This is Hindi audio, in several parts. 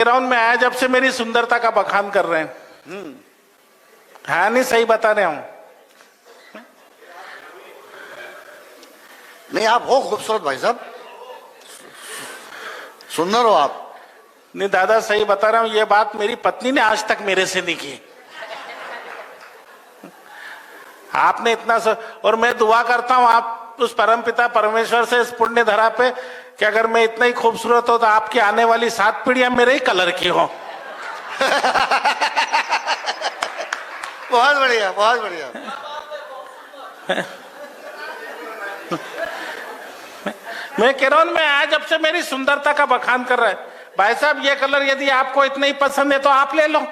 ग्राउंड में आया जब से मेरी सुंदरता का बखान कर रहे हैं। हाँ नहीं, सही बता रहे हूं। नहीं, आप हो खूबसूरत भाई साहब, सुंदर हो आप। नहीं दादा, सही बता रहा हूं। ये बात मेरी पत्नी ने आज तक मेरे से नहीं की। आपने इतना और मैं दुआ करता हूं आप उस परमपिता परमेश्वर से इस पुण्य धरा पे कि अगर मैं इतना ही खूबसूरत हो तो आपकी आने वाली 7 पीढ़ियां मेरे ही कलर की हो। बहुत बढ़िया, बहुत बढ़िया। मैं कह रहा हूं, मैं आज जब से मेरी सुंदरता का बखान कर रहा है। भाई साहब, ये कलर यदि आपको इतना ही पसंद है तो आप ले लो,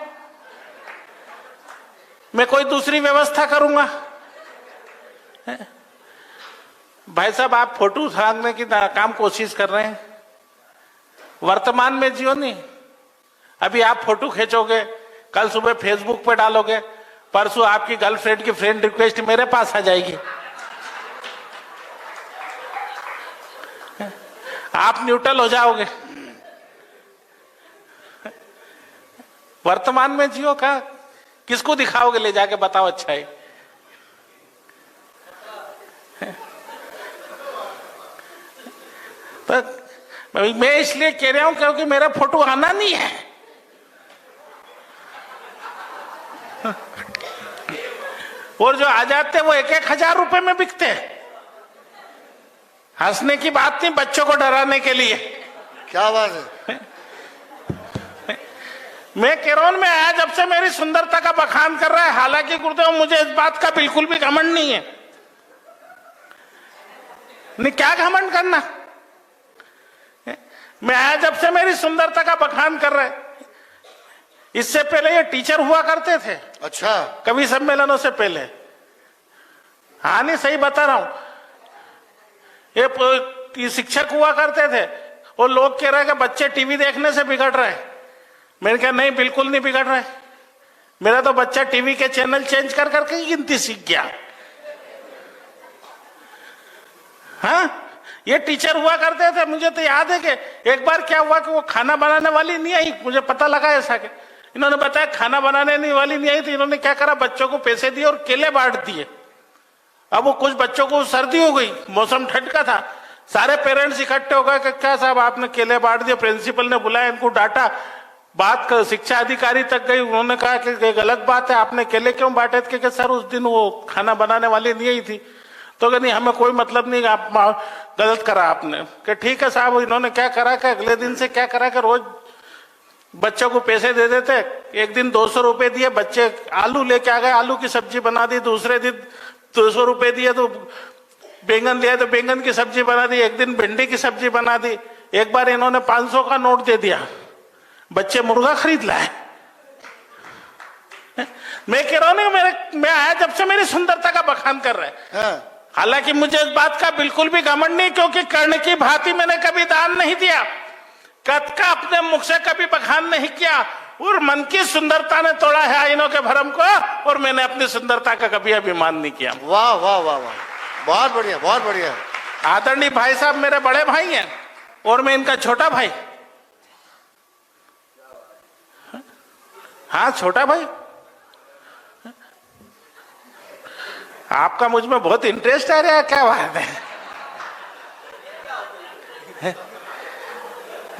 मैं कोई दूसरी व्यवस्था करूंगा। भाई साहब, आप फोटो उठाने की काम कोशिश कर रहे हैं, वर्तमान में जियो नहीं। अभी आप फोटो खींचोगे, कल सुबह फेसबुक पे डालोगे, परसों आपकी गर्लफ्रेंड की फ्रेंड रिक्वेस्ट मेरे पास आ जाएगी। आप न्यूट्रल हो जाओगे। वर्तमान में जियो का किसको दिखाओगे ले जाके, बताओ। अच्छा है, तो मैं इसलिए कह रहा हूं क्योंकि मेरा फोटो आना नहीं है। और जो आ जाते वो 1-1 हजार रुपए में बिकते हैं। हंसने की बात नहीं, बच्चों को डराने के लिए। क्या बात है। मैं कह रहा हूं, मैं आया जब से मेरी सुंदरता का बखान कर रहा है। हालांकि गुरुदेव, मुझे इस बात का बिल्कुल भी घमंड नहीं है। नहीं, क्या घमंड करना। मैं आया जब से मेरी सुंदरता का बखान कर रहा है। इससे पहले ये टीचर हुआ करते थे। अच्छा, कवि सम्मेलनों से पहले। हाँ नहीं, सही बता रहा हूं। ये शिक्षक हुआ करते थे। और लोग कह रहे हैं कि बच्चे टीवी देखने से बिगड़ रहे हैं। मैंने कहा नहीं, बिल्कुल नहीं बिगड़ रहा है। मेरा तो बच्चा टीवी के चैनल चेंज कर करके ही गिनती सीख गया। हाँ, ये टीचर हुआ करते थे। मुझे तो याद है कि एक बार क्या हुआ कि वो खाना बनाने वाली नहीं आई। मुझे पता लगा ऐसा कि इन्होंने बताया खाना बनाने वाली नहीं आई, तो इन्होंने क्या करा, बच्चों को पैसे दिए और केले बांट दिए। अब वो कुछ बच्चों को सर्दी हो गई, मौसम ठंड का था। सारे पेरेंट्स इकट्ठे हो गए कि क्या साहब आपने केले बांट दिए। प्रिंसिपल ने बुलाया, इनको डांटा। बात कर शिक्षा अधिकारी तक गई। उन्होंने कहा कि एक गलत बात है, आपने केले क्यों बांटे थे? कि सर उस दिन वो खाना बनाने वाली नहीं आई थी। तो नहीं, हमें कोई मतलब नहीं, आप गलत करा आपने। कि ठीक है साहब। इन्होंने क्या करा कि अगले दिन से क्या करा कि रोज बच्चों को पैसे दे देते। एक दिन 200 रुपए दिए, बच्चे आलू लेके आ गए, आलू की सब्जी बना दी। दूसरे दिन 200 रुपए दिए तो बैंगन लिया तो बैंगन की सब्जी बना दी। एक दिन भिंडी की सब्जी बना दी। एक बार इन्होंने 500 का नोट दे दिया, बच्चे मुर्गा खरीद लाए। मैं कह रहा हूं ना, मैं आया जब से मेरी सुंदरता का बखान कर रहे हैं। हाँ। हालांकि मुझे इस बात का बिल्कुल भी घमंड नहीं, क्योंकि कर्ण की भांति मैंने कभी दान नहीं दिया, कद का अपने मुख से कभी बखान नहीं किया। और मन की सुंदरता ने तोड़ा है आईनों के भरम को, और मैंने अपनी सुंदरता का कभी अभिमान नहीं किया। वाह वाह वाह वाह, बहुत बढ़िया, बहुत बढ़िया। आदरणीय भाई साहब मेरे बड़े भाई हैं और मैं इनका छोटा भाई। हाँ, छोटा भाई। आपका मुझ में बहुत इंटरेस्ट आ रहा है, क्या बात है।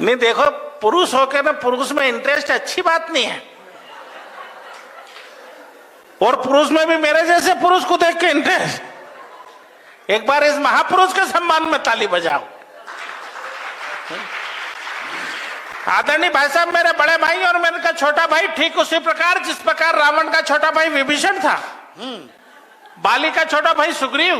नहीं देखो, पुरुष होकर ना पुरुष में इंटरेस्ट अच्छी बात नहीं है। और पुरुष में भी मेरे जैसे पुरुष को देख के इंटरेस्ट। एक बार इस महापुरुष के सम्मान में ताली बजाओ। आदरणीय भाई साहब मेरे बड़े भाई और मेरे का छोटा भाई, ठीक उसी प्रकार जिस प्रकार रावण का छोटा भाई विभीषण था, बाली का छोटा भाई सुग्रीव,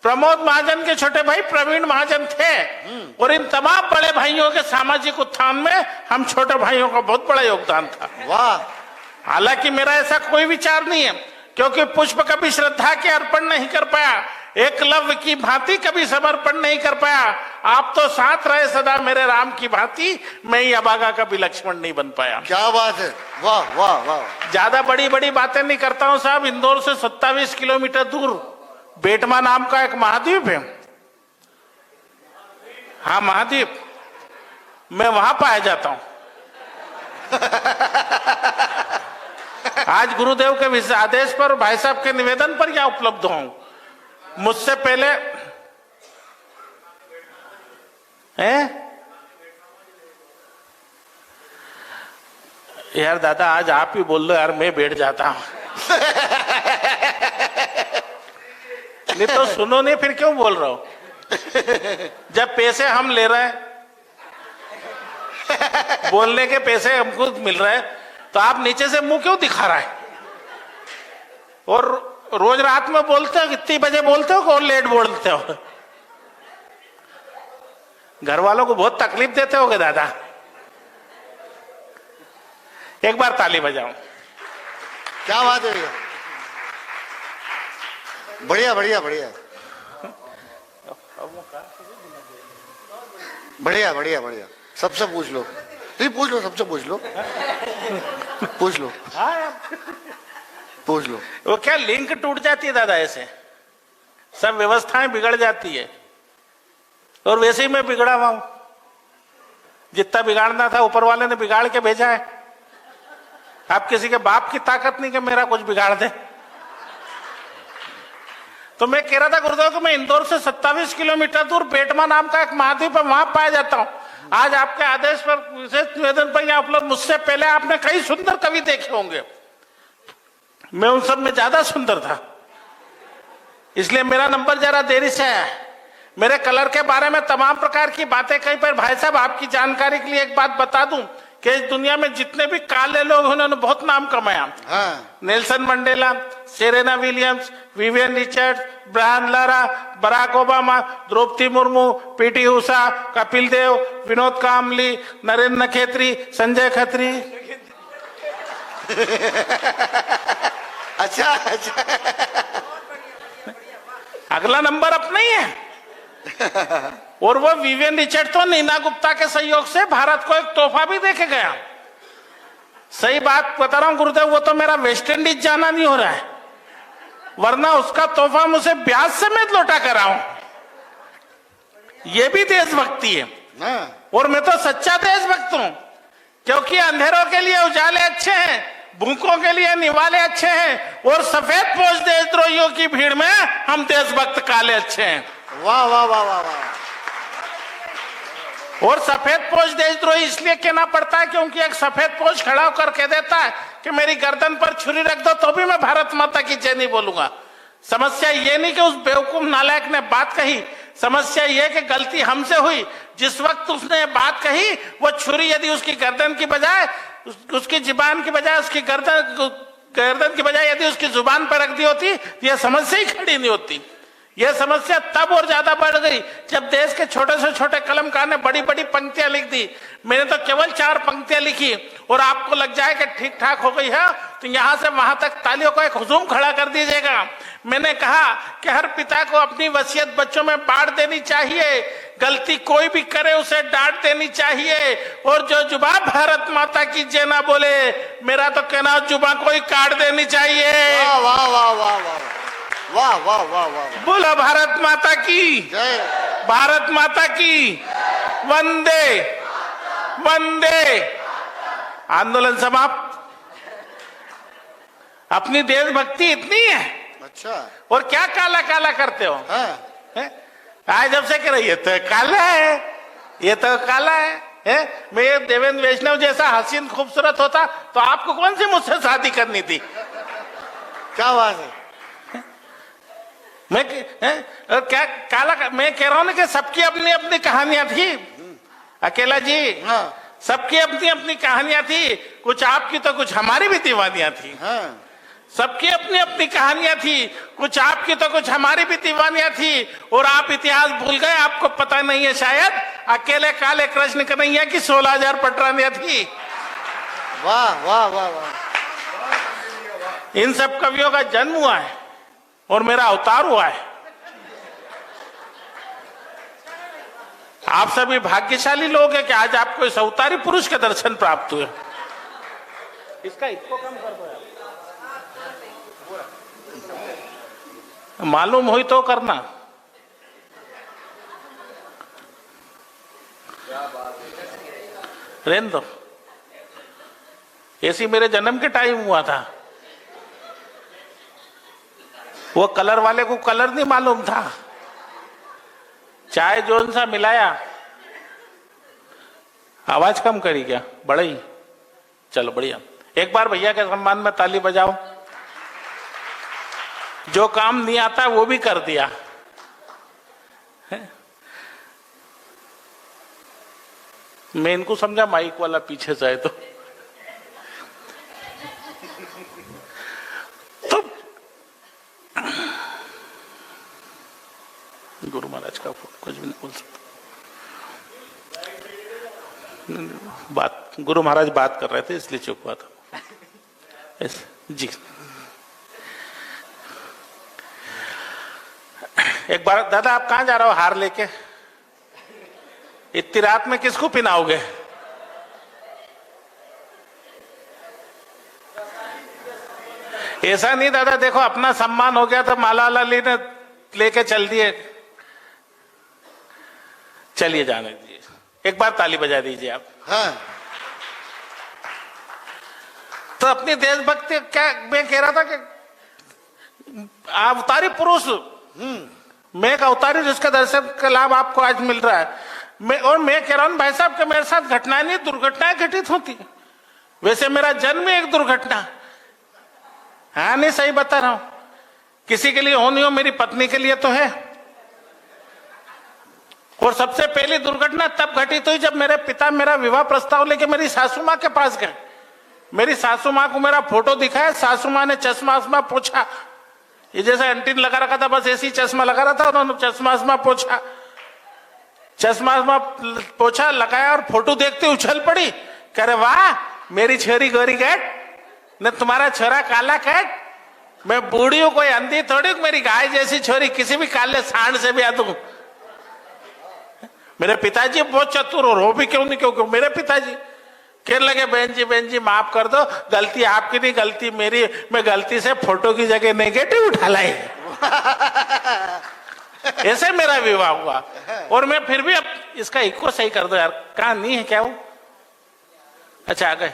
प्रमोद महाजन के छोटे भाई प्रवीण महाजन थे। और इन तमाम बड़े भाइयों के सामाजिक उत्थान में हम छोटे भाइयों का बहुत बड़ा योगदान था। वाह। हालांकि मेरा ऐसा कोई विचार नहीं है, क्योंकि पुष्प कभी श्रद्धा के अर्पण नहीं कर पाया, एकलव्य की भांति कभी समर्पण नहीं कर पाया। आप तो साथ रहे सदा मेरे राम की भांति, मैं ही अभागा कभी लक्ष्मण नहीं बन पाया। क्या बात है, वाह वाह वाह। ज्यादा बड़ी बड़ी बातें नहीं करता हूं साहब। इंदौर से 27 किलोमीटर दूर बेटमा नाम का एक महाद्वीप है। हाँ, महाद्वीप। मैं वहां पाया जाता हूं। आज गुरुदेव के आदेश पर भाई साहब के निवेदन पर यहाँ उपलब्ध हूं। मुझसे पहले यार दादा आज आप ही बोल लो यार, मैं बैठ जाता हूं। नहीं तो सुनो नहीं, फिर क्यों बोल रहा हूं? जब पैसे हम ले रहे हैं, बोलने के पैसे हमको मिल रहे हैं, तो आप नीचे से मुंह क्यों दिखा रहा है? और रोज रात में बोलते हो, कितनी बजे बोलते हो और लेट बोलते हो? घर वालों को बहुत तकलीफ देते होगे दादा। एक बार ताली बजाओ। क्या बात है भैया, बढ़िया बढ़िया बढ़िया बढ़िया बढ़िया बढ़िया। सबसे पूछ लो, तुम पूछ लो, सबसे पूछ लो, पूछ लो, पूछ लो। वो क्या लिंक टूट जाती है दादा, ऐसे सब व्यवस्थाएं बिगड़ जाती है। और वैसे ही मैं बिगड़ा हुआ हूं, जितना बिगाड़ना था ऊपर वाले ने बिगाड़ के भेजा है। आप किसी के बाप की ताकत नहीं कि मेरा कुछ बिगाड़ दे। तो मैं कह रहा था गुरुदेव को, मैं इंदौर से 27 किलोमीटर दूर बेटमा नाम का एक महाद्वीप है, वहां पाया जाता हूं। आज आपके आदेश पर, विशेष निवेदन पर यहाँ उपलब्ध। मुझसे पहले आपने कई सुंदर कवि देखे होंगे, मैं उन सब में ज्यादा सुंदर था, इसलिए मेरा नंबर जरा देरी से आया। मेरे कलर के बारे में तमाम प्रकार की बातें कही, पर भाई साहब आपकी जानकारी के लिए एक बात बता दूं कि इस दुनिया में जितने भी काले लोग हैं उन्होंने बहुत नाम कमाया। हाँ। Nelson Mandela, Serena Williams, Vivian Richards, Brian Lara, Barack Obama, Droupadi Murmu, PT Usha, Kapil Dev, Vinod Kambli, Narendra Khetri, Sanjay Khatri. अच्छा अच्छा। अगला नंबर अपना ही है। और वो विवियन रिचर्ड तो नीना गुप्ता के सहयोग से भारत को एक तोहफा भी देके गया। सही बात बता रहा हूं गुरुदेव, वो तो मेरा वेस्ट इंडीज जाना नहीं हो रहा है, वरना उसका तोहफा मुझे ब्याज से मैं लौटा कर आऊं। ये भी देशभक्ति है। हाँ। और मैं तो सच्चा देशभक्त हूं, क्योंकि अंधेरों के लिए उजाले अच्छे हैं, भूखों के लिए निवाले अच्छे हैं, और सफेद पोश देशद्रोहियों की भीड़ में हम देशभक्त काले अच्छे हैं। वाह वाह वाह वाह वाह। और सफेद पोश देशद्रोही इसलिए कहना पड़ता है क्योंकि एक सफेद पोश खड़ा होकर कह देता है कि मेरी गर्दन पर छुरी रख दो तो भी मैं भारत माता की जय नहीं बोलूंगा। समस्या ये नहीं कि उस बेवकूफ नालायक ने बात कही, समस्या ये कि गलती हमसे हुई। जिस वक्त उसने बात कही, वो छुरी यदि उसकी गर्दन की बजाय, उसकी जुबान की बजाय, उसकी गर्दन की बजाय यदि उसकी जुबान पर रख दी होती, यह समस्या ही खड़ी नहीं होती। यह समस्या तब और ज्यादा बढ़ गई जब देश के छोटे से छोटे कलमकार ने बड़ी बड़ी पंक्तियां लिख दी। मैंने तो केवल 4 पंक्तियां लिखी, और आपको लग जाए कि ठीक ठाक हो गई है तो यहां से वहां तक तालियों का एक हुजूम खड़ा कर दीजिएगा। मैंने कहा कि हर पिता को अपनी वसीयत बच्चों में बांट देनी चाहिए, गलती कोई भी करे उसे डांट देनी चाहिए, और जो जुबान भारत माता की जय ना बोले, मेरा तो कहना जुबान को ही काट देनी चाहिए। वाह वाह वाह वाह वाह वाह वाह वाह वाह। बोलो भारत माता की जय, भारत माता की वंदे वंदे। आंदोलन समाप्त। अपनी देशभक्ति इतनी है। अच्छा। और क्या काला काला करते हो? हाँ। आज जब से कह रही है तो काला है, ये तो काला है? मैं ये देवेंद्र वैष्णव जैसा हसीन खूबसूरत होता तो आपको कौन सी मुझसे शादी करनी थी? क्या बात है। मैं क्या काला, मैं कह रहा हूं ना कि सबकी अपनी अपनी कहानियां थी। अकेला जी, हाँ। सबकी अपनी अपनी कहानियां थी, कुछ आपकी तो कुछ हमारी भी दीवानियां थी। हाँ। सबकी अपनी अपनी कहानियां थी, कुछ आपकी तो कुछ हमारी भी दीवानियां थी, और आप इतिहास भूल गए, आपको पता नहीं है शायद। अकेले काले कृष्ण कन्हैया की 16,000 पटरानियां थी। वाह वाह वाह वाह। इन सब कवियों का जन्म हुआ है और मेरा अवतार हुआ है। आप सभी भाग्यशाली लोग हैं कि आज आपको इस अवतारी पुरुष के दर्शन प्राप्त हुए। इसका इसको कम कर दो यार, मालूम हुई तो करना। रहने दो। एसी मेरे जन्म के टाइम हुआ था। वो कलर वाले को कलर नहीं मालूम था, चाय जोन सा मिलाया। आवाज कम करी क्या? बढ़ई? चलो बढ़िया। एक बार भैया के सम्मान में ताली बजाओ। जो काम नहीं आता वो भी कर दिया। मैं इनको समझा माइक वाला पीछे से है तो गुरु महाराज का कुछ भी नहीं बोल सकता। बात गुरु महाराज बात कर रहे थे इसलिए चुप हुआ था। जी एक बार, दादा आप कहां जा रहे हो हार लेके? इतनी रात में किसको पिनाओगे? ऐसा नहीं दादा, देखो अपना सम्मान हो गया तो माला अली ने लेके चल दिए। चलिए जाने दीजिए, एक बार ताली बजा दीजिए आप। हाँ। तो अपनी देशभक्ति क्या मैं कह रहा था कि अवतारी पुरुष, मैं एक अवतारी जिसका दर्शन का लाभ आपको आज मिल रहा है। मैं कह रहा हूं भाई साहब कि मेरे साथ घटनाएं नहीं, दुर्घटनाएं घटित होती है। वैसे मेरा जन्म एक दुर्घटना। हाँ नहीं सही बता रहा हूं, किसी के लिए हो नहीं हो, मेरी पत्नी के लिए तो है। और सबसे पहली दुर्घटना तब घटित हुई जब मेरे पिता मेरा विवाह प्रस्ताव लेके मेरी सासू माँ के पास गए। मेरी सासू माँ को मेरा फोटो दिखाया, सासू माँ ने चश्मा आसमा पूछा, ये जैसा एंटीन लगा रखा था बस ऐसी चश्मा लगा रहा था, उन्होंने चश्मा आसमा पूछा, चश्मा आसमा पोछा लगाया और फोटो देखते उछल पड़ी। कह रहे वाह मेरी छोरी गोरी कैट न तुम्हारा छोरा काला कैट। मैं बूढ़ी हूं, कोई अंधी थोड़ी, मेरी गाय जैसी छोरी किसी भी काले सांड से भी आ दूं। मेरे पिताजी बहुत चतुर, और हो भी क्यों नहीं, क्यों मेरे पिताजी कहने लगे बहन जी माफ कर दो, गलती आपकी नहीं गलती मेरी, मैं गलती से फोटो की जगह नेगेटिव उठा लाई। ऐसे मेरा विवाह हुआ। और मैं फिर भी अब इसका इको सही कर दो यार, कहां नहीं है क्या वो? अच्छा आ गए।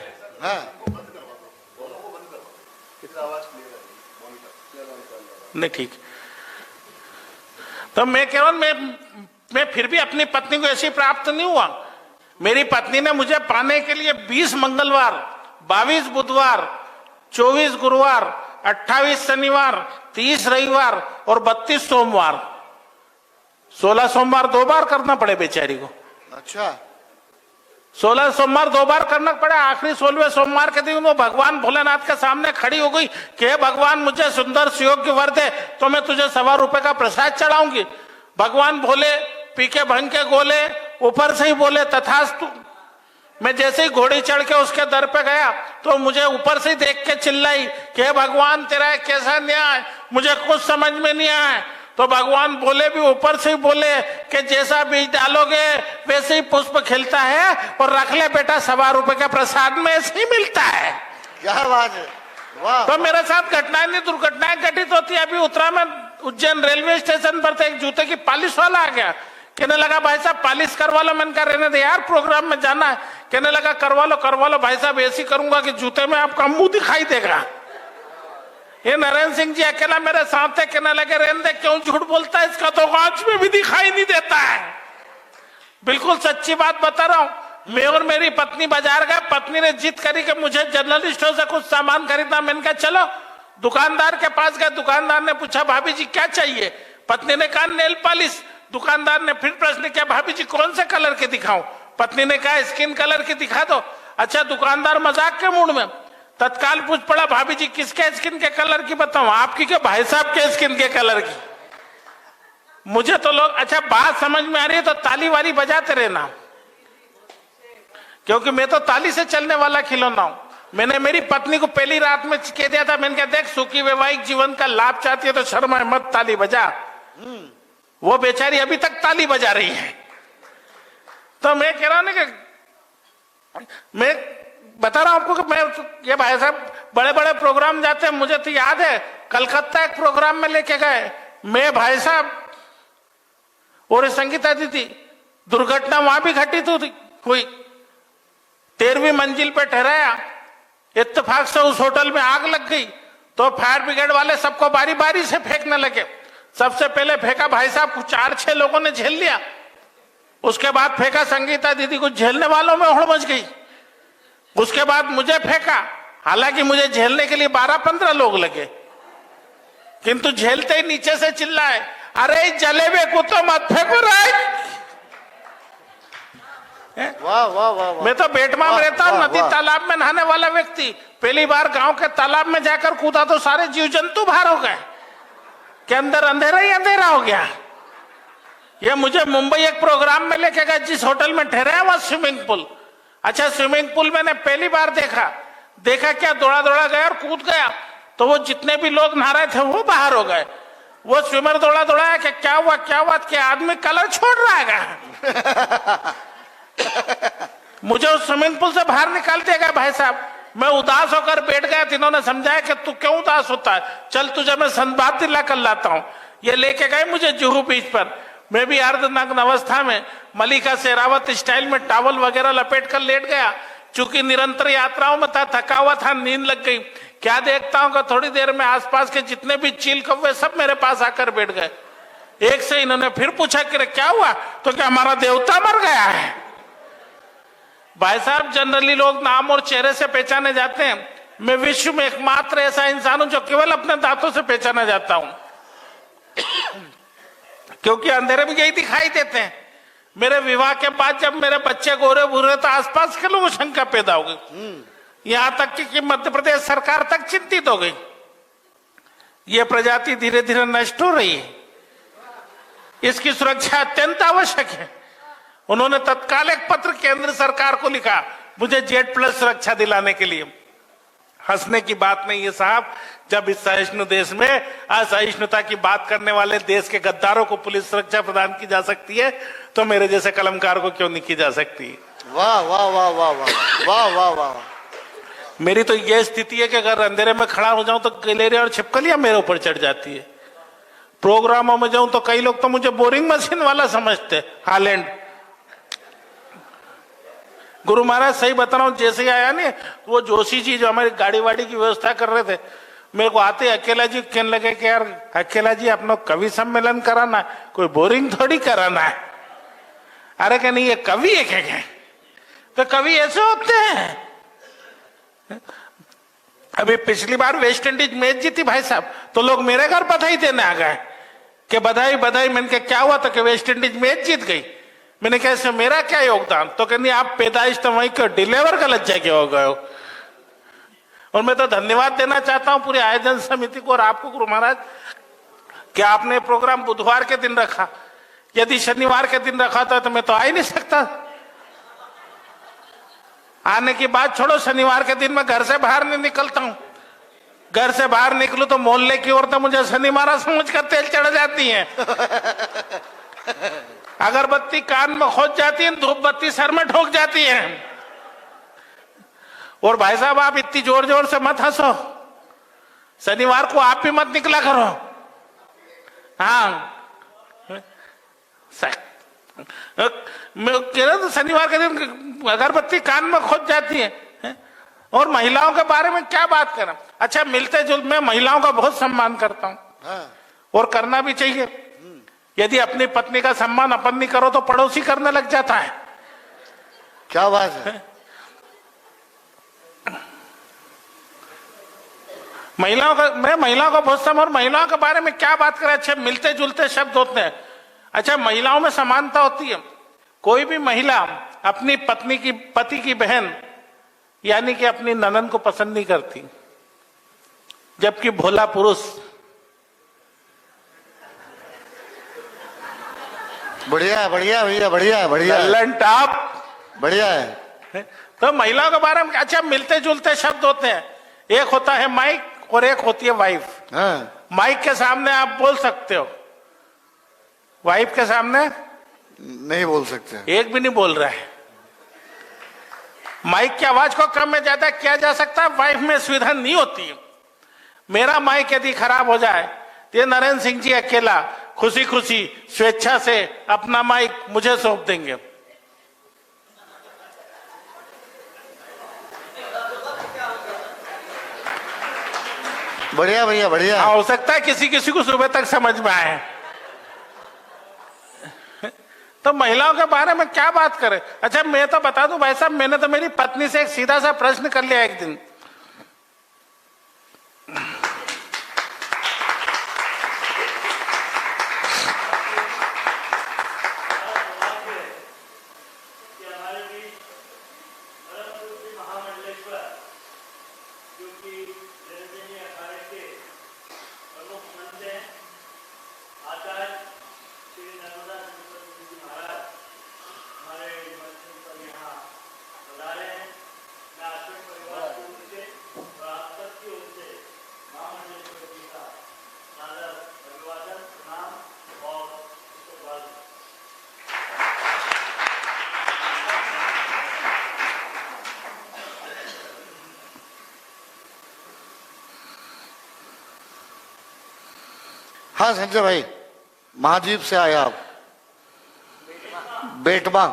नहीं ठीक। तो मैं कह रहा हूं मैं फिर भी अपनी पत्नी को ऐसी प्राप्त नहीं हुआ। मेरी पत्नी ने मुझे पाने के लिए 20 मंगलवार, 22 बुधवार, 24 गुरुवार, 28 शनिवार, 30 रविवार और 32 सोमवार, 16 सोमवार 2 बार करना पड़े बेचारी को। अच्छा 16 सोमवार 2 बार करना पड़ा। आखिरी 16वें सोमवार के दिन वो भगवान भोलेनाथ के सामने खड़ी हो गई कि भगवान मुझे सुंदर सुयोग्य वर दे तो मैं तुझे ₹1.25 का प्रसाद चढ़ाऊंगी। भगवान भोले पी के भंग के गोले ऊपर से ही बोले तथास्तु। मैं जैसे ही घोड़ी चढ़ के उसके दर पे गया तो मुझे ऊपर से ही देख के चिल्लाई कि भगवान तेरा कैसा न्याय, मुझे कुछ समझ में नहीं आया। तो भगवान बोले भी ऊपर से ही बोले कि जैसा बीज डालोगे वैसे ही पुष्प खिलता है, और रख ले बेटा ₹1.25 का प्रसाद में ऐसे ही मिलता है। क्या बात है, वाह। तो मेरे साथ घटनाएं नहीं दुर्घटनाएं घटित होती है। अभी उतरा मैं उज्जैन रेलवे स्टेशन पर, एक जूते की पॉलिश वाला आ गया, कहने लगा भाई साहब पॉलिश करवा लो। मैंने कहा रहने दे यार प्रोग्राम में जाना है। कहने लगा करवा लो भाई साहब, ऐसी करूंगा कि जूते में आपका मुंह दिखाई देगा। ये नरेंद्र सिंह जी अकेला मेरे साथ है, कहने लगे रहने दे क्यों झूठ बोलता है, इसका तो आंच में भी दिखाई नहीं देता है। बिल्कुल सच्ची बात बता रहा हूं। मैं और मेरी पत्नी बाजार गए, पत्नी ने जिद करी कि मुझे जनरल स्टोर से कुछ सामान खरीदना। मैंने कहा चलो। दुकानदार के पास गए, दुकानदार ने पूछा भाभी जी क्या चाहिए? पत्नी ने कहा नेल पॉलिश। दुकानदार ने फिर प्रश्न किया भाभी जी कौन से कलर के दिखाऊं? पत्नी ने कहा स्किन कलर की दिखा दो। अच्छा दुकानदार मजाक के मूड में तत्काल पूछ पड़ा भाभी जी किसके स्किन के कलर की बताऊं, आपकी के भाई साहब के स्किन के कलर की? मुझे तो लोग, अच्छा बात समझ में आ रही है तो ताली वाली बजाते रहना, क्योंकि मैं तो ताली से चलने वाला खिलौना हूं। मैंने मेरी पत्नी को पहली रात में कह दिया था, मैंने कहा देख सुखी वैवाहिक जीवन का लाभ चाहती है तो शर्मा मत, ताली बजा। वो बेचारी अभी तक ताली बजा रही है। तो मैं कह रहा हूं ना कि मैं बता रहा हूं आपको कि मैं ये भाई साहब बड़े बड़े प्रोग्राम जाते हैं। मुझे तो याद है कलकत्ता एक प्रोग्राम में लेके गए, मैं भाई साहब और संगीता दीदी, दुर्घटना वहां भी घटित हुई। 13वीं मंजिल पे ठहराया, इत्तेफाक से उस होटल में आग लग गई तो फायर ब्रिगेड वाले सबको बारी बारी से फेंकने लगे। सबसे पहले फेंका भाई साहब को 4-6 लोगों ने झेल लिया, उसके बाद फेंका संगीता दीदी को, झेलने वालों में होड़ मच गई। उसके बाद मुझे फेंका, हालांकि मुझे झेलने के लिए 12-15 लोग लगे, किंतु झेलते ही नीचे से चिल्लाए, अरे जलेबे को तो मत फेंको रे। वाह वाह वाह वाह। मैं तो बेटमा में रहता हूँ, वाह, नदी वाह। तालाब में नहाने वाला व्यक्ति, पहली बार गांव के तालाब में जाकर कूदा तो सारे जीव जंतु बाहर हो गए, के अंदर अंधेरा ही अंधेरा हो गया। ये मुझे मुंबई एक प्रोग्राम में लेके गया, जिस होटल में ठहरा है वहां स्विमिंग पूल। अच्छा, स्विमिंग पूल मैंने पहली बार देखा क्या, दौड़ा दौड़ा गया और कूद गया, तो वो जितने भी लोग नहा रहे थे वो बाहर हो गए। वो स्विमर दौड़ा दौड़ा कि क्या हुआ क्या आदमी कलर छोड़ रहा है। मुझे उस स्विमिंग पूल से बाहर निकाल दिया गया भाई साहब। मैं उदास होकर बैठ गया, इन्होंने समझाया कि तू क्यों उदास होता है, चल तुझे मैं संवाद दिला कर लाता हूं। ये लेके गए मुझे जुहू बीच पर। मैं भी अर्धनग्न अवस्था में मलिका शेरावत स्टाइल में टॉवल वगैरह लपेट कर लेट गया। चूंकि निरंतर यात्राओं में था, थका हुआ था, नींद लग गई। क्या देखता हूं कि थोड़ी देर में आसपास के जितने भी चील कौवे सब मेरे पास आकर बैठ गए। एक से इन्होंने फिर पूछा कि क्या हुआ, तो क्या हमारा देवता मर गया है। भाई साहब, जनरली लोग नाम और चेहरे से पहचाने जाते हैं, मैं विश्व में एकमात्र ऐसा इंसान हूं जो केवल अपने दांतों से पहचाना जाता हूं। क्योंकि अंधेरे में यही दिखाई देते हैं। मेरे विवाह के बाद जब मेरे बच्चे गोरे भूरे तो आसपास के लोगों को शंका पैदा हो गई, यहां तक कि मध्य प्रदेश सरकार तक चिंतित हो गई। यह प्रजाति धीरे धीरे नष्ट हो रही है, इसकी सुरक्षा अत्यंत आवश्यक है। उन्होंने तत्काल एक पत्र केंद्र सरकार को लिखा मुझे Z+ सुरक्षा दिलाने के लिए। हंसने की बात नहीं है साहब, जब इस सहिष्णु देश में असहिष्णुता की बात करने वाले देश के गद्दारों को पुलिस सुरक्षा प्रदान की जा सकती है, तो मेरे जैसे कलमकार को क्यों नहीं की जा सकती। वाह वाह वाह वाह वाह वाह वाह वाह। मेरी तो यह स्थिति है कि अगर अंधेरे में खड़ा हो जाऊं तो गलेरिया और छिपकलियां मेरे ऊपर चढ़ जाती है। प्रोग्रामों में जाऊं तो कई लोग तो मुझे बोरिंग मशीन वाला समझते, हालैंड। गुरु महाराज सही बता रहा हूं, जैसे ही आया नहीं वो जोशी जी जो हमारी गाड़ी वाड़ी की व्यवस्था कर रहे थे, मेरे को आते अकेला जी कहने लगे कि यार अकेला जी अपना कवि सम्मेलन कराना, कोई बोरिंग थोड़ी कराना है। अरे क्या नहीं, ये कवि है क्या? तो कवि ऐसे होते हैं। अभी पिछली बार वेस्ट इंडीज मैच जीती भाई साहब, तो लोग मेरे घर बधाई देने आ गए कि बधाई बधाई। मैंने कहा क्या हुआ, तो कि वेस्ट इंडीज मैच जीत गई। मैंने कहा इसमें मेरा क्या योगदान, तो कहनी आप पैदाइश तो वहीं क्यों, डिलीवर गलत जगह हो गए हो। और मैं तो धन्यवाद देना चाहता हूं पूरी आयोजन समिति को और आपको गुरु महाराज कि आपने प्रोग्राम बुधवार के दिन रखा। यदि शनिवार के दिन रखा था तो मैं तो आ ही नहीं सकता। आने की बात छोड़ो, शनिवार के दिन मैं घर से बाहर नहीं निकलता हूं। घर से बाहर निकलूं तो मोहल्ले की औरतें मुझे शनि महाराज समझकर तेल चढ़ जाती हैं। अगरबत्ती कान में खोज जाती है, धूप बत्ती सर में ठोक जाती है। और भाई साहब आप इतनी जोर जोर से मत हंसो, शनिवार को आप भी मत निकला करो। हाँ मैं कह रहा था शनिवार के दिन अगरबत्ती कान में खोज जाती है। और महिलाओं के बारे में क्या बात करें। अच्छा, मिलते जुलते मैं महिलाओं का बहुत सम्मान करता हूं और करना भी चाहिए। यदि अपनी पत्नी का सम्मान अपन नहीं करो तो पड़ोसी करने लग जाता है। क्या बात है। मैं महिलाओं का बहुत सम्मान, और महिलाओं के बारे में क्या बात करें। अच्छे मिलते जुलते शब्द होते हैं। अच्छा, महिलाओं में समानता होती है। कोई भी महिला अपनी पति की बहन यानी कि अपनी ननद को पसंद नहीं करती, जबकि भोला पुरुष बढ़िया है, बढ़िया भैया, बढ़िया है, बढ़िया लल्लन टॉप बढ़िया है। तो महिलाओं के बारे में अच्छा मिलते जुलते शब्द होते हैं। एक होता है माइक और एक होती है वाइफ। माइक के सामने आप बोल सकते हो, वाइफ के सामने नहीं बोल सकते। एक भी नहीं बोल रहा है। माइक की आवाज को कम में ज्यादा किया जा सकता है, वाइफ में सुविधा नहीं होती। मेरा माइक यदि खराब हो जाए तो नरेंद्र सिंह जी अकेला खुशी खुशी स्वेच्छा से अपना माइक मुझे सौंप देंगे। बढ़िया भैया बढ़िया। हो सकता है किसी किसी को सुबह तक समझ में आए। तो महिलाओं के बारे में क्या बात करें। अच्छा मैं तो बता दूं भाई साहब, मैंने तो मेरी पत्नी से एक सीधा सा प्रश्न कर लिया एक दिन। हाँ संजय भाई, महाद्वीप से आए आप, बेटमा।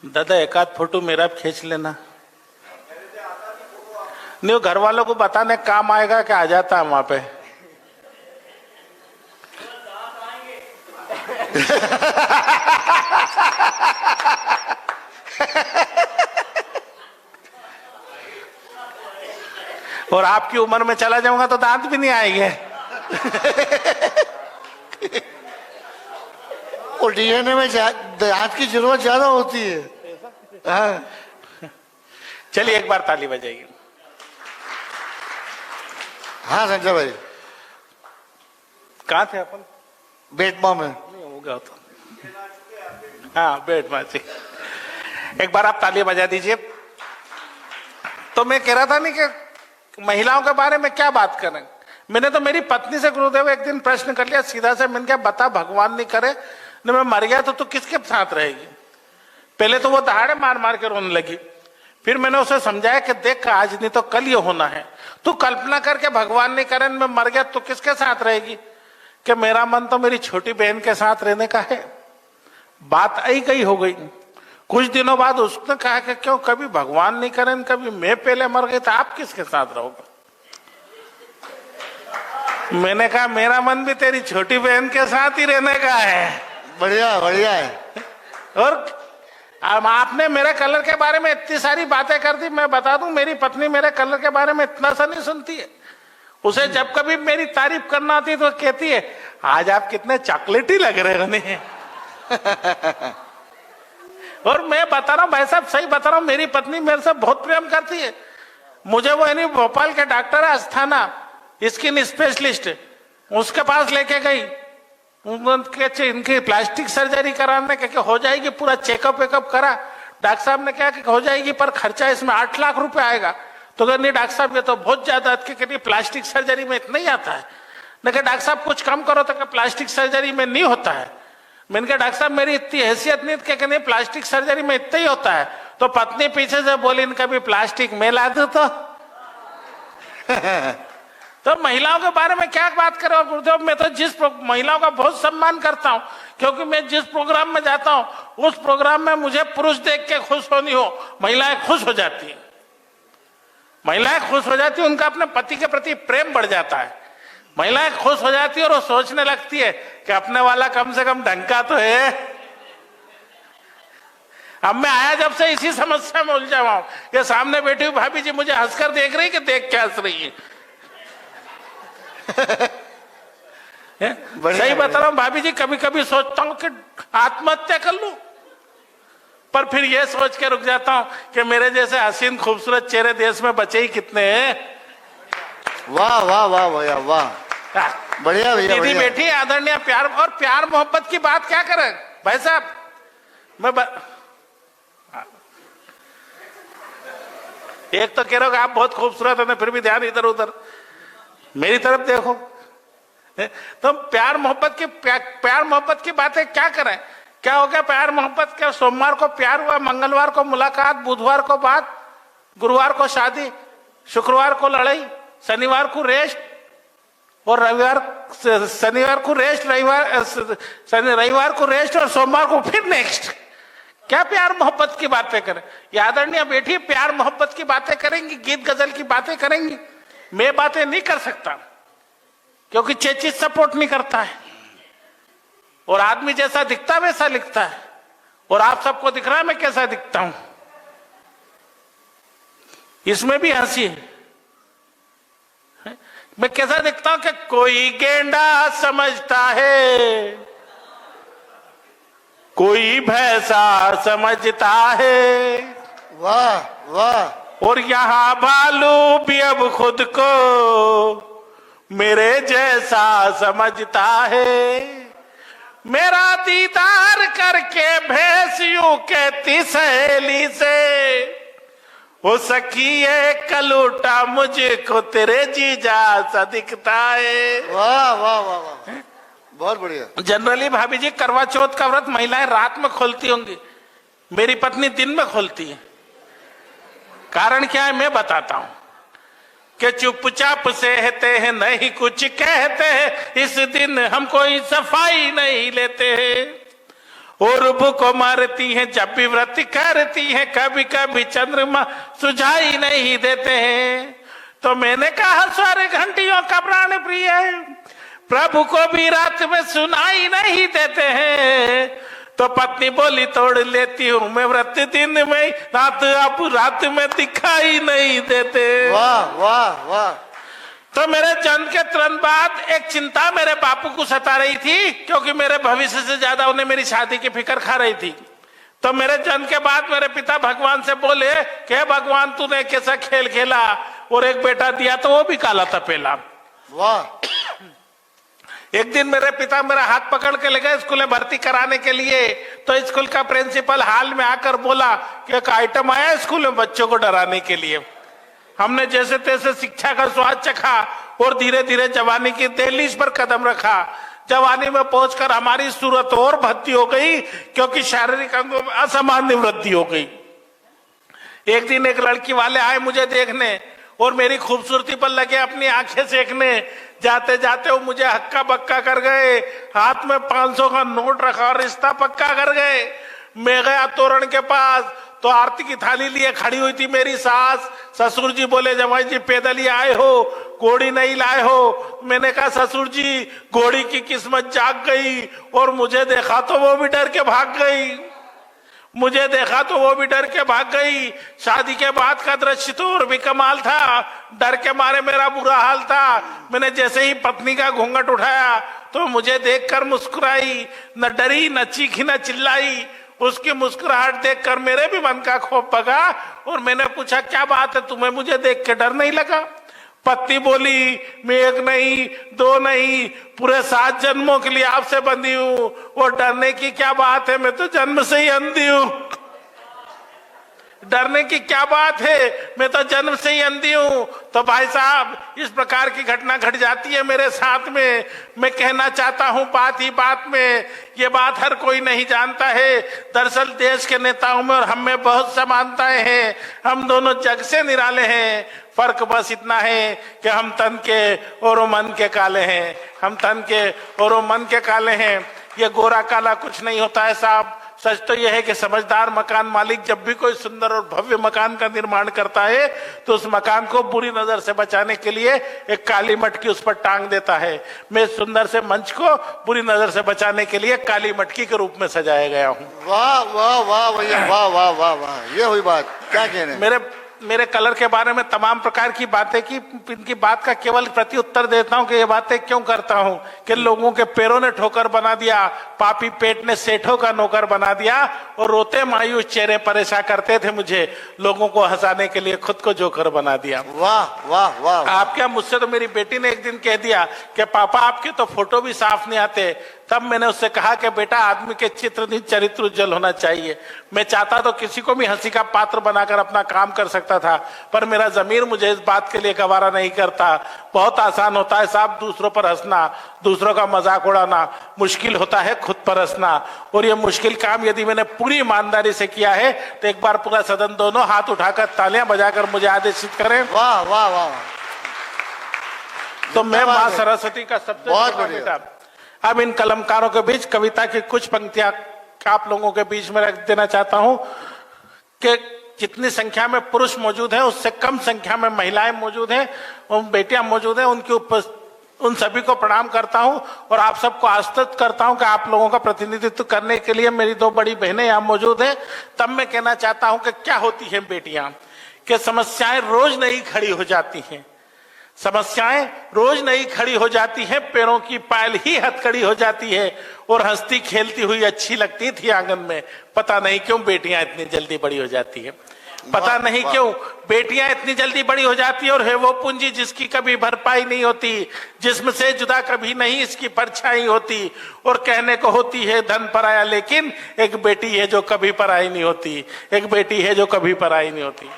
दादा एक आध फोटो मेरा भी खींच लेना। नहीं वो घर वालों को बताने काम आएगा कि आ जाता है वहां पे। और आपकी उम्र में चला जाऊंगा तो दांत भी नहीं आएंगे। और डीएनए में दांत की जरूरत ज्यादा होती है। हाँ। चलिए एक बार ताली बजाइए। हाँ संजय भाई, कहाँ थे अपन? बेटमा में। नहीं होगा तो हाँ बेटमा से। एक बार आप ताली बजा दीजिए। तो मैं कह रहा था नहीं कि महिलाओं के बारे में क्या बात करें। मैंने तो मेरी पत्नी से गुरुदेव एक दिन प्रश्न कर लिया सीधा से। मैंने कहा बता, भगवान नहीं करे न मैं मर गया तो तू किसके साथ रहेगी। पहले तो वो दहाड़े मार मार के रोने लगी। फिर मैंने उसे समझाया कि देख आज नहीं तो कल ये होना है। तू कल्पना करके भगवान नहीं करे मैं मर गया तो किसके साथ रहेगी। कि मेरा मन तो मेरी छोटी बहन के साथ रहने का है। बात आई गई हो गई। कुछ दिनों बाद उसने कहा कि क्यों कभी भगवान नहीं करे कभी मैं पहले मर गई तो आप किसके साथ रहोगे। मैंने कहा मेरा मन भी तेरी छोटी बहन के साथ ही रहने का है। बढ़िया बढ़िया है। और अब आपने मेरे कलर के बारे में इतनी सारी बातें कर दी। मैं बता दूं मेरी पत्नी मेरे कलर के बारे में इतना सा नहीं सुनती है। उसे जब कभी मेरी तारीफ करना आती तो कहती है आज आप कितने चॉकलेटी लग रहे हो। और मैं बता रहा हूं भाई साहब, सही बता रहा हूं, मेरी पत्नी मेरे से बहुत प्रेम करती है। मुझे वो यानी भोपाल के डॉक्टर है अस्थाना स्किन स्पेशलिस्ट, उसके पास लेके गई। इनकी प्लास्टिक सर्जरी कराने के हो जाएगी, पूरा चेकअप वेकअप करा। डॉक्टर साहब ने कहा कि हो जाएगी पर खर्चा इसमें 8 लाख रुपए आएगा। तो कहा नहीं डॉक्टर साहब ये तो बहुत ज्यादा, प्लास्टिक सर्जरी में इतना ही आता है। मैं कहा डॉक्टर साहब कुछ कम करो। तो प्लास्टिक सर्जरी में नहीं होता है। मैंने कहा डॉक्टर साहब मेरी इतनी हैसियत नहीं कि नहीं प्लास्टिक सर्जरी में इतना ही होता है। तो पत्नी पीछे से बोली इनका भी प्लास्टिक में ला दो। तो महिलाओं के बारे में क्या बात करो गुरुदेव। मैं तो महिलाओं का बहुत सम्मान करता हूं, क्योंकि मैं जिस प्रोग्राम में जाता हूं उस प्रोग्राम में मुझे पुरुष देख के खुश होनी हो, महिलाएं खुश हो जाती हैं। महिलाएं खुश हो जाती है, उनका अपने पति के प्रति प्रेम बढ़ जाता है। महिलाएं खुश हो जाती है और वो सोचने लगती है कि अपने वाला कम से कम ढंग का तो है। अब मैं आया जब से इसी समस्या में उलझा हुआ हूं। ये सामने बैठी हुई भाभी जी मुझे हंसकर देख रही कि देख क्या हंस रही है। सही बता रहा हूं भाभी जी, कभी कभी सोचता हूं कि आत्महत्या कर लूं, पर फिर यह सोच के रुक जाता हूं कि मेरे जैसे हसीन खूबसूरत चेहरे देश में बचे ही कितने हैं। वाह वाह वाह भैया वाह, बढ़िया भैया। दीदी बैठी आदरणीय, प्यार और प्यार मोहब्बत की बात क्या करें भाई साहब। एक तो कह रहे हो आप बहुत खूबसूरत है, फिर भी ध्यान इधर उधर मेरी तरफ देखो। तो प्यार मोहब्बत की बातें क्या करें। क्या हो गया प्यार मोहब्बत क्या। सोमवार को प्यार हुआ, मंगलवार को मुलाकात, बुधवार को बात, गुरुवार को शादी, शुक्रवार को लड़ाई, शनिवार को रेस्ट और शनिवार को रेस्ट, रविवार को रेस्ट और सोमवार को फिर नेक्स्ट। क्या प्यार मोहब्बत की बातें करें। आदरणीय बैठी प्यार मोहब्बत की बातें करेंगी, गीत गजल की बातें करेंगी। मैं बातें नहीं कर सकता क्योंकि चेचिस सपोर्ट नहीं करता है और आदमी जैसा दिखता है वैसा लिखता है और आप सबको दिख रहा है मैं कैसा दिखता हूं। इसमें भी हंसी है। मैं कैसा दिखता हूं कि कोई गेंडा समझता है, कोई भैंसा समझता है, वाह वाह। और यहां भालू भी अब खुद को मेरे जैसा समझता है। मेरा दीदार करके भैंस यूं कहती सहेली से, हो सकी है कलूटा मुझको तेरे जीजा सा दिखता है। वाह वाह वाह वाह, बहुत बढ़िया। जनरली भाभी जी करवा चौथ का व्रत महिलाएं रात में खोलती होंगी, मेरी पत्नी दिन में खोलती है। कारण क्या है मैं बताता हूं कि चुपचाप सहते हैं नहीं कुछ कहते हैं, इस दिन हम कोई सफाई नहीं लेते हैं और रब को मारती हैं जब भी व्रत करती हैं, कभी कभी चंद्रमा सुझाई नहीं देते हैं। तो मैंने कहा सारे घंटियों का प्राण प्रिय प्रभु को भी रात में सुनाई नहीं देते हैं। तो पत्नी बोली तोड़ लेती हूं मैं व्रत दिन में, रात अब रात में दिखाई नहीं देते। वाह वाह वाह। तो मेरे जन्म के तुरंत बाद एक चिंता मेरे बापू को सता रही थी क्योंकि मेरे भविष्य से ज्यादा उन्हें मेरी शादी की फिक्र खा रही थी। तो मेरे जन्म के बाद मेरे पिता भगवान से बोले कि भगवान तूने कैसा खेल खेला और एक बेटा दिया तो वो भी काला तपेला। वाह। एक दिन मेरे पिता मेरा हाथ पकड़ के ले गए स्कूल में भर्ती कराने के लिए। तो स्कूल का प्रिंसिपल हाल में आकर बोला कि एक आइटम आया स्कूल में बच्चों को डराने के लिए। हमने जैसे तैसे शिक्षा का स्वाद चखा और धीरे धीरे जवानी की दहलीज पर कदम रखा। जवानी में पहुंचकर हमारी सूरत और भद्दी हो गई क्योंकि शारीरिक अंगों में असामान्य वृद्धि हो गई। एक दिन एक लड़की वाले आए मुझे देखने और मेरी खूबसूरती पर लगे अपनी आंखें सेकने। जाते जाते वो मुझे हक्का बक्का कर गए, हाथ में 500 का नोट रखा और रिश्ता पक्का कर गए। मैं गया तोरण के पास तो आरती की थाली लिए खड़ी हुई थी मेरी सास। ससुर जी बोले जमाई जी पैदल ही आए हो, घोड़ी नहीं लाए हो। मैंने कहा ससुर जी घोड़ी की किस्मत जाग गई और मुझे देखा तो वो भी डर के भाग गई। मुझे देखा तो वो भी डर के भाग गई। शादी के बाद का दृश्य तो और भी कमाल था। डर के मारे मेरा बुरा हाल था। मैंने जैसे ही पत्नी का घूंघट उठाया तो मुझे देखकर मुस्कुराई, न डरी न चीखी न चिल्लाई। उसकी मुस्कुराहट देखकर मेरे भी मन का खौफ भगा और मैंने पूछा क्या बात है तुम्हें मुझे देख के डर नहीं लगा? पत्नी बोली मैं एक नहीं दो नहीं पूरे 7 जन्मों के लिए आपसे बंधी हूं, वो डरने की क्या बात है, मैं तो जन्म से ही अंधी हूं। डरने की क्या बात है, मैं तो जन्म से ही अंधी हूं। तो भाई साहब इस प्रकार की घटना घट जाती है मेरे साथ में। मैं कहना चाहता हूं बात ही बात में, ये बात हर कोई नहीं जानता है। दरअसल देश के नेताओं में और हम में बहुत समानताएं हैं। हम दोनों जग से निराले हैं। फर्क बस इतना है कि हम तन के और वो मन के काले हैं। हम तन के और वो मन के काले हैं। ये गोरा काला कुछ नहीं होता है साहब। सच तो यह है कि समझदार मकान मालिक जब भी कोई सुंदर और भव्य मकान का निर्माण करता है तो उस मकान को बुरी नजर से बचाने के लिए एक काली मटकी उस पर टांग देता है। मैं सुंदर से मंच को बुरी नजर से बचाने के लिए काली मटकी के रूप में सजाया गया हूँ। वाह वाह वाह भैया, वाह वाह वाह वाह, ये हुई बात। क्या कहने मेरे कलर के बारे में तमाम प्रकार की बातें की, इनकी बात का केवल प्रति उत्तर देता हूं कि ये बातें क्यों करता हूं कि लोगों के पैरों ने ठोकर बना दिया, पापी पेट ने सेठों का नौकर बना दिया और रोते मायूस चेहरे परेशान करते थे मुझे, लोगों को हंसाने के लिए खुद को जोकर बना दिया। वाह वाह वाह। आप क्या, मुझसे तो मेरी बेटी ने एक दिन कह दिया कि पापा आपके तो फोटो भी साफ नहीं आते। तब मैंने उससे कहा कि बेटा आदमी के चित्र नहीं चरित्र उज्जवल होना चाहिए। मैं चाहता तो किसी को भी हंसी का पात्र बनाकर अपना काम कर सकता था, पर मेरा जमीर मुझे इस बात के लिए गवारा नहीं करता। बहुत आसान होता है साहब दूसरों पर हंसना, दूसरों का मजाक उड़ाना। मुश्किल होता है खुद पर हंसना। और ये मुश्किल काम यदि मैंने पूरी ईमानदारी से किया है तो एक बार पूरा सदन दोनों हाथ उठाकर तालियां बजाकर मुझे आदेशित करें। वाह वाह वाह। तो मैं माँ सरस्वती का सबसे बहुत बड़ा बढ़िया। बेटा। अब इन कलमकारों के बीच कविता की कुछ पंक्तियां आप लोगों के बीच में रख देना चाहता हूं कि जितनी संख्या में पुरुष मौजूद हैं उससे कम संख्या में महिलाएं मौजूद हैं और बेटियां मौजूद हैं, उनके ऊपर उन सभी को प्रणाम करता हूं और आप सबको आश्वस्त करता हूं कि आप लोगों का प्रतिनिधित्व करने के लिए मेरी दो बड़ी बहनें यहां मौजूद हैं। तब मैं कहना चाहता हूं कि क्या होती है बेटियां, कि समस्याएं रोज नई खड़ी हो जाती हैं, समस्याएं रोज नई खड़ी हो जाती हैं, पैरों की पायल ही हथकड़ी हो जाती है और हंसती खेलती हुई अच्छी लगती थी आंगन में। पता नहीं क्यों बेटियां इतनी जल्दी बड़ी हो जाती है, पता नहीं क्यों बेटियां इतनी जल्दी बड़ी हो जाती है। और है वो पूंजी जिसकी कभी भरपाई नहीं होती, जिसमें से जुदा कभी नहीं इसकी परछाई होती। और कहने को होती है धन पराया, लेकिन एक बेटी है जो कभी पराई नहीं होती, एक बेटी है जो कभी पराई नहीं होती।